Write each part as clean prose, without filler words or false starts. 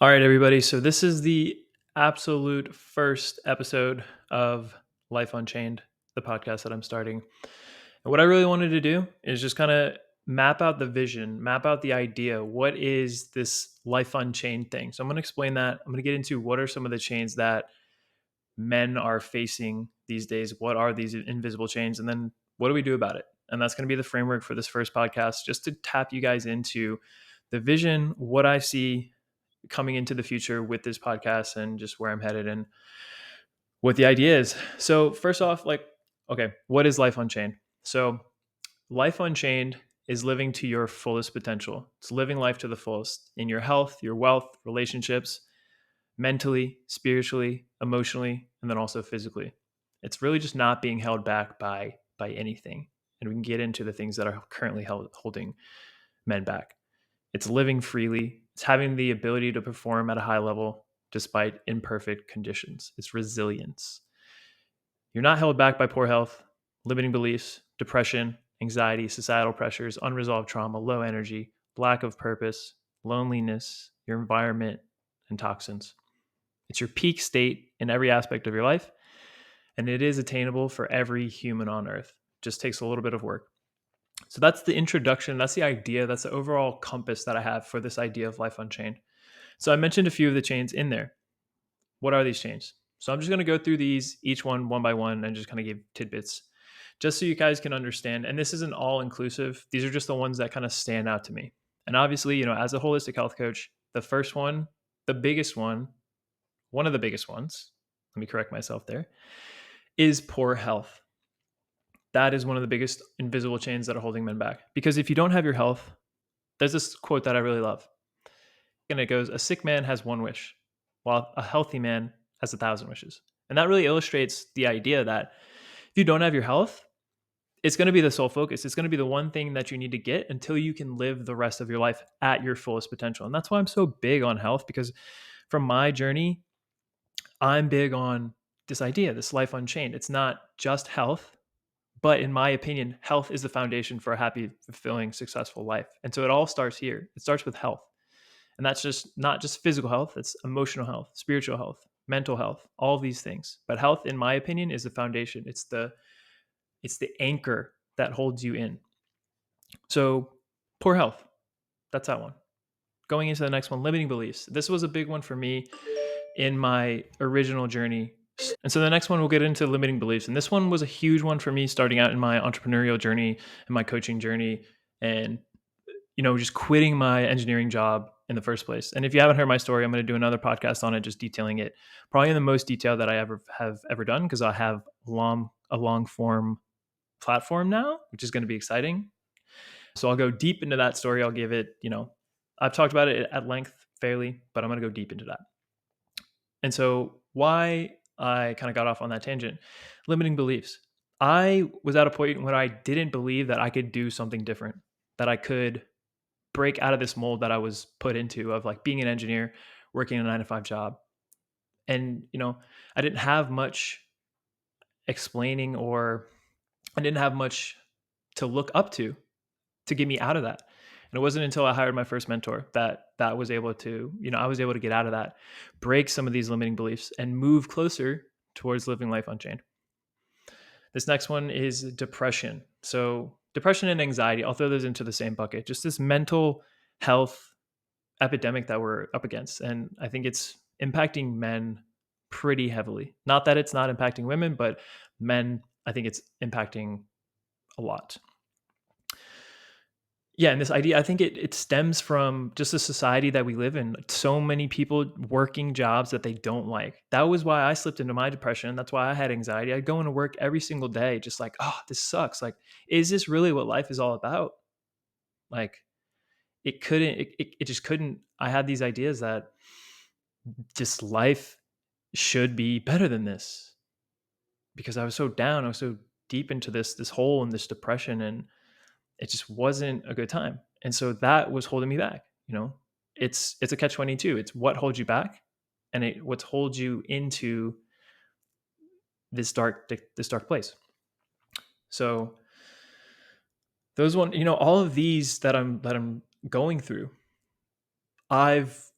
All right, everybody. So this is the absolute first episode of Life Unchained, the podcast that I'm starting. And what I really wanted to do is just kind of map out the vision, map out the idea. What is this Life Unchained thing? So I'm going to explain that. I'm going to get into what are some of the chains that men are facing these days. What are these invisible chains? And then what do we do about it? And that's going to be the framework for this first podcast, just to tap you guys into the vision, what I see coming into the future with this podcast and just where I'm headed and what the idea is. So, first off, okay, what is Life Unchained? So, Life Unchained is living to your fullest potential. It's living life to the fullest in your health, your wealth, relationships, mentally, spiritually, emotionally, and then also physically. It's really just not being held back by anything. And we can get into the things that are currently holding men back. It's living freely. It's having the ability to perform at a high level despite imperfect conditions. It's resilience. You're not held back by poor health, limiting beliefs, depression, anxiety, societal pressures, unresolved trauma, low energy, lack of purpose, loneliness, your environment, and toxins. It's your peak state in every aspect of your life, and it is attainable for every human on earth. It just takes a little bit of work. So that's the introduction. That's the idea. That's the overall compass that I have for this idea of Life Unchained. So I mentioned a few of the chains in there. What are these chains? So I'm just going to go through these each one by one and just kind of give tidbits just so you guys can understand. And this isn't all inclusive. These are just the ones that kind of stand out to me. And obviously, as a holistic health coach, the first one, the biggest one of the biggest ones, let me correct myself there, is poor health. That is one of the biggest invisible chains that are holding men back. Because if you don't have your health, there's this quote that I really love. And it goes, a sick man has one wish, while a healthy man has 1,000 wishes. And that really illustrates the idea that if you don't have your health, it's going to be the sole focus. It's going to be the one thing that you need to get until you can live the rest of your life at your fullest potential. And that's why I'm so big on health, because from my journey, I'm big on this idea, this Life Unchained. It's not just health, but in my opinion, health is the foundation for a happy, fulfilling, successful life. And so it all starts here. It starts with health. And that's just not just physical health, it's emotional health, spiritual health, mental health, all of these things. But health, in my opinion, is the foundation. It's the anchor that holds you in. So poor health, that's that one. Going into the next one, limiting beliefs. This was a big one for me in my original journey. And so the next one we'll get into limiting beliefs. And this one was a huge one for me starting out in my entrepreneurial journey and my coaching journey. And just quitting my engineering job in the first place. And if you haven't heard my story, I'm going to do another podcast on it, just detailing it, probably in the most detail that I ever done, because I have a long form platform now, which is going to be exciting. So I'll go deep into that story. I'll give it, I've talked about it at length fairly, but I'm going to go deep into that. And so why I kind of got off on that tangent, limiting beliefs. I was at a point when I didn't believe that I could do something different, that I could break out of this mold that I was put into of like being an engineer, working a 9 to 5 job. And, I didn't have much explaining, or I didn't have much to look up to get me out of that. And it wasn't until I hired my first mentor that was able to, I was able to get out of that, break some of these limiting beliefs and move closer towards living life unchained. This next one is depression. So depression and anxiety, I'll throw those into the same bucket. Just this mental health epidemic that we're up against. And I think it's impacting men pretty heavily. Not that it's not impacting women, but men, I think it's impacting a lot. Yeah, and this idea, I think it stems from just the society that we live in. So many people working jobs that they don't like. That was why I slipped into my depression. That's why I had anxiety. I'd go into work every single day, just like, oh, this sucks. Like, is this really what life is all about? Like, it just couldn't. I had these ideas that just life should be better than this, because I was so down. I was so deep into this hole and this depression, and it just wasn't a good time. And so that was holding me back. It's a catch-22. It's what holds you back, and what holds you into this dark place. So those all of these that I'm going through, I've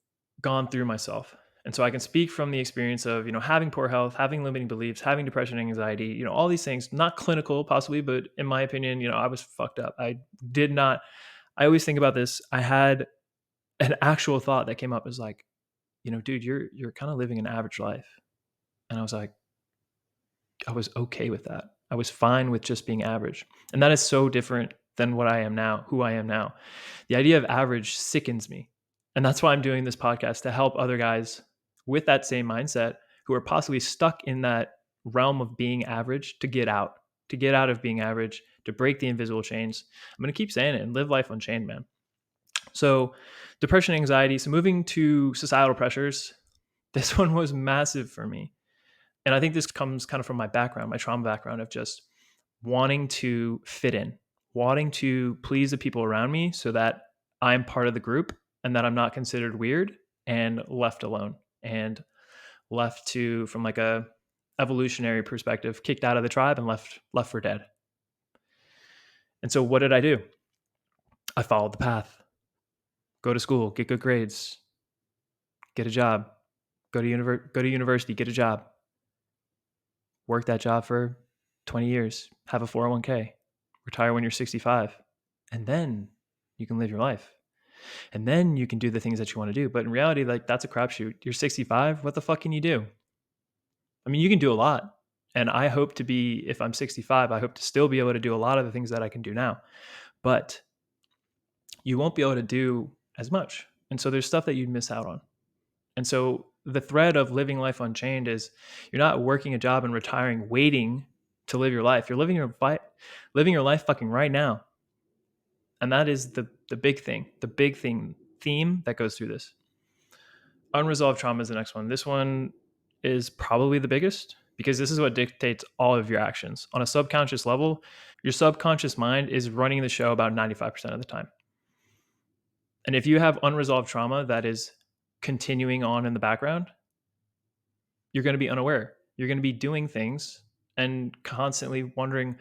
gone through myself. And so I can speak from the experience of, having poor health, having limiting beliefs, having depression, anxiety, all these things, not clinical possibly, but in my opinion, I was fucked up. Did not, I always think about this. I had an actual thought that came up as like, dude, you're kind of living an average life. And I was like, I was okay with that. I was fine with just being average. And that is so different than what I am now, who I am now. The idea of average sickens me. And that's why I'm doing this podcast, to help other guys with that same mindset who are possibly stuck in that realm of being average to get out of being average, to break the invisible chains. I'm going to keep saying it and live life unchained, man. So, depression, anxiety. So, moving to societal pressures, this one was massive for me. And I think this comes kind of from my background, my trauma background of just wanting to fit in, wanting to please the people around me so that I'm part of the group and that I'm not considered weird and left alone and left to, from like a evolutionary perspective, kicked out of the tribe and left for dead. And so what did I do? I followed the path. Go to school, get good grades, get a job, go to university, get a job, work that job for 20 years, have a 401k, retire when you're 65, and then you can live your life. And then you can do the things that you want to do. But in reality, like, that's a crapshoot. You're 65. What the fuck can you do? I mean, you can do a lot. And I hope to be, if I'm 65, I hope to still be able to do a lot of the things that I can do now. But you won't be able to do as much. And so there's stuff that you'd miss out on. And so the thread of living life unchained is you're not working a job and retiring, waiting to live your life. You're living your life fucking right now. And that is the big thing, theme that goes through this. Unresolved trauma is the next one. This one is probably the biggest because this is what dictates all of your actions. On a subconscious level, your subconscious mind is running the show about 95% of the time. And if you have unresolved trauma that is continuing on in the background, you're going to be unaware. You're going to be doing things and constantly wondering,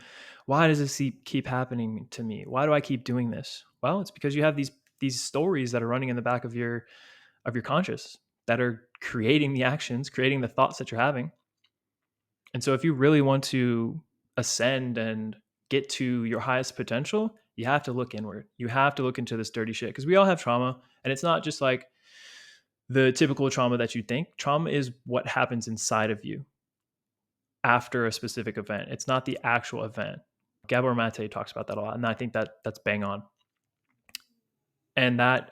why does this keep happening to me? Why do I keep doing this? Well, it's because you have these stories that are running in the back of your conscious that are creating the actions, creating the thoughts that you're having. And so if you really want to ascend and get to your highest potential, you have to look inward. You have to look into this dirty shit because we all have trauma. And it's not just like the typical trauma that you think. Trauma is what happens inside of you after a specific event. It's not the actual event. Gabor Mate talks about that a lot. And I think that's bang on. And that,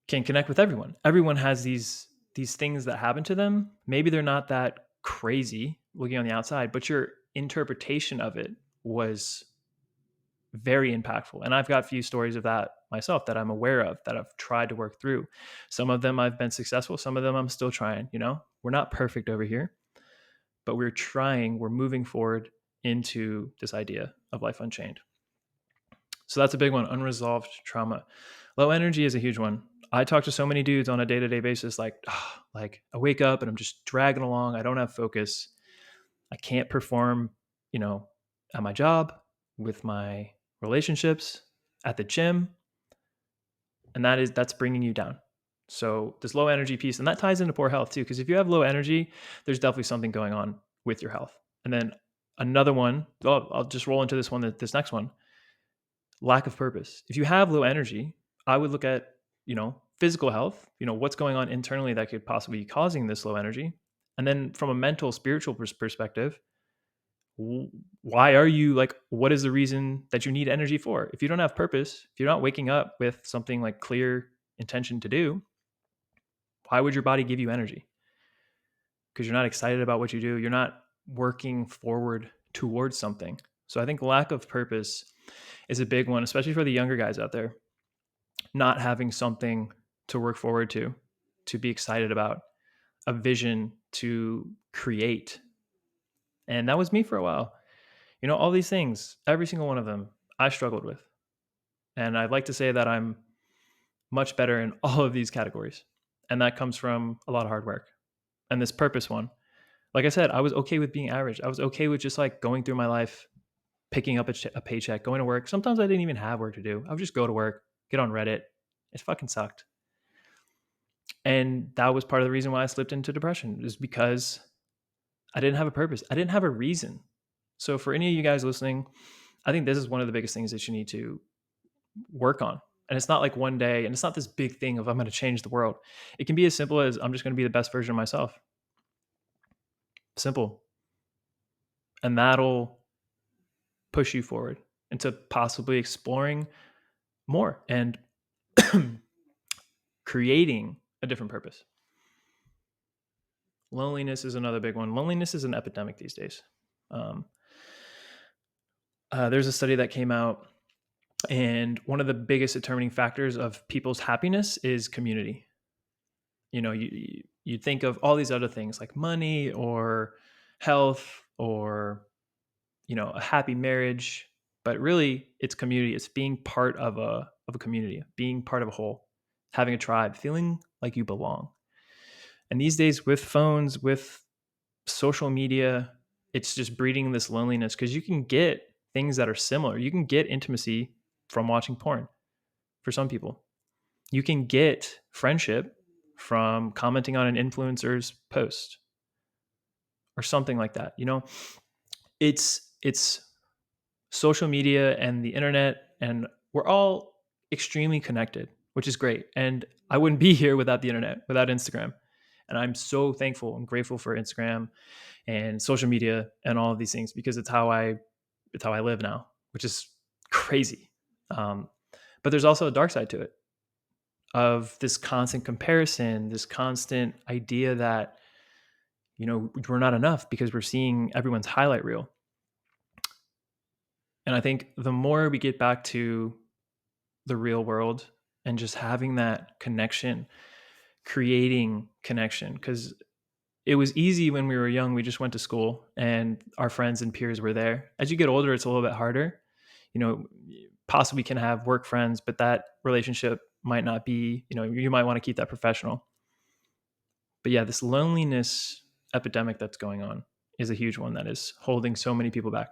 can connect with everyone. Everyone has these things that happen to them. Maybe they're not that crazy looking on the outside, but your interpretation of it was very impactful. And I've got a few stories of that myself that I'm aware of, that I've tried to work through. Some of them I've been successful. Some of them I'm still trying. We're not perfect over here, but we're trying. We're moving forward into this idea of life unchained. So that's a big one. Unresolved trauma. Low energy is a huge one. I talk to so many dudes on a day-to-day basis, like I wake up and I'm just dragging along. I don't have focus. I can't perform, at my job, with my relationships, at the gym. And that's bringing you down. So this low energy piece, and that ties into poor health too, because if you have low energy, there's definitely something going on with your health. And then another one, I'll just roll into this next one. Lack of purpose. If you have low energy, I would look at, physical health, what's going on internally that could possibly be causing this low energy. And then from a mental, spiritual perspective, why are you what is the reason that you need energy for? If you don't have purpose, if you're not waking up with something like clear intention to do, why would your body give you energy? Because you're not excited about what you do. You're not working forward towards something. So I think lack of purpose is a big one, especially for the younger guys out there. Not having something to work forward to be excited about, a vision to create. And that was me for a while. All these things, every single one of them, I struggled with. And I'd like to say that I'm much better in all of these categories. And that comes from a lot of hard work. And this purpose one, like I said, I was okay with being average. I was okay with just going through my life, picking up a paycheck, going to work. Sometimes I didn't even have work to do. I would just go to work, get on Reddit. It fucking sucked. And that was part of the reason why I slipped into depression, is because I didn't have a purpose. I didn't have a reason. So for any of you guys listening, I think this is one of the biggest things that you need to work on. And it's not like one day, and it's not this big thing of I'm going to change the world. It can be as simple as I'm just going to be the best version of myself. Simple. And that'll push you forward into possibly exploring more and creating a different purpose. Loneliness is another big one. Loneliness is an epidemic these days. There's a study that came out, and one of the biggest determining factors of people's happiness is community. You know, you think of all these other things like money or health or, you know, a happy marriage, but really it's community. It's being part of a community, being part of a whole, having a tribe, feeling like you belong. And these days with phones, with social media, it's just breeding this loneliness, because you can get things that are similar. You can get intimacy from watching porn for some people. You can get friendship from commenting on an influencer's post or something like that. You know, it's social media and the internet, and we're all extremely connected, which is great. And I wouldn't be here without the internet, without Instagram. And I'm so thankful and grateful for Instagram and social media and all of these things, because it's how I live now, which is crazy. But there's also a dark side to it, of this constant comparison, this constant idea that, you know, we're not enough because we're seeing everyone's highlight reel. And I think the more we get back to the real world and just having that connection, creating connection, because it was easy when we were young. We just went to school and our friends and peers were there. As you get older, it's a little bit harder. You know, possibly can have work friends, but that relationship might not be, you know, you might want to keep that professional. But yeah, this loneliness epidemic that's going on is a huge one that is holding so many people back.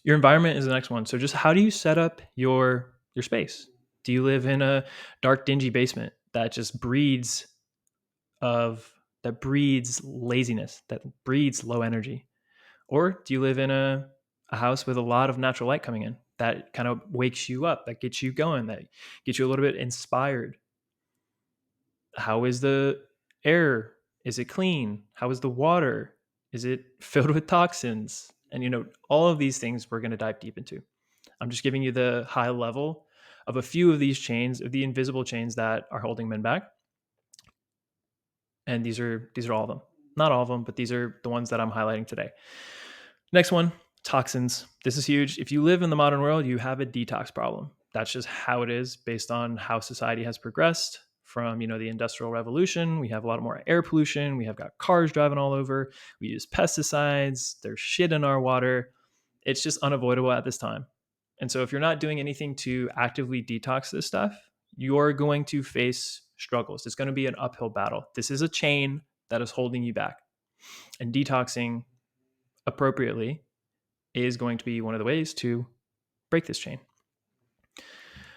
Your environment is the next one. So just how do you set up your space? Do you live in a dark, dingy basement that just breeds laziness, that breeds low energy? Or do you live in a house with a lot of natural light coming in that kind of wakes you up, that gets you going, that gets you a little bit inspired? How is the air? Is it clean? How is the water? Is it filled with toxins? And, you know, all of these things we're going to dive deep into. I'm just giving you the high level of a few of these chains, of the invisible chains that are holding men back. And these are all of them. Not all of them, but these are the ones that I'm highlighting today. Next one, toxins. This is huge. If you live in the modern world, you have a detox problem. That's just how it is, based on how society has progressed from, you know, the industrial revolution. We have a lot more air pollution. We have got cars driving all over. We use pesticides. There's shit in our water. It's just unavoidable at this time. And so if you're not doing anything to actively detox this stuff, you're going to face struggles. It's going to be an uphill battle. This is a chain that is holding you back. And detoxing appropriately is going to be one of the ways to break this chain.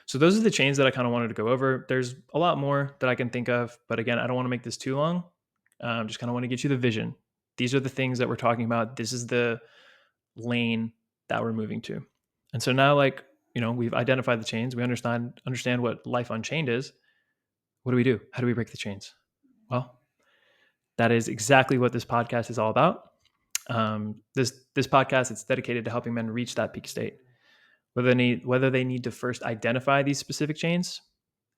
So those are the chains that I kind of wanted to go over. There's a lot more that I can think of, but again, I don't want to make this too long. Just kind of want to get you the vision. These are the things that we're talking about. This is the lane that we're moving to. And so now, like, you know, we've identified the chains. We understand what Life Unchained is. What do we do? How do we break the chains? Well, that is exactly what this podcast is all about. This podcast, it's dedicated to helping men reach that peak state. Whether they need to first identify these specific chains,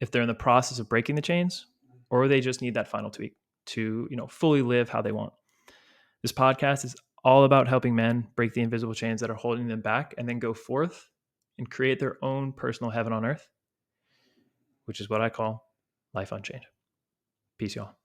if they're in the process of breaking the chains, or they just need that final tweak to, you know, fully live how they want. This podcast is all about helping men break the invisible chains that are holding them back, and then go forth and create their own personal heaven on earth, which is what I call Life Unchained. Peace, y'all.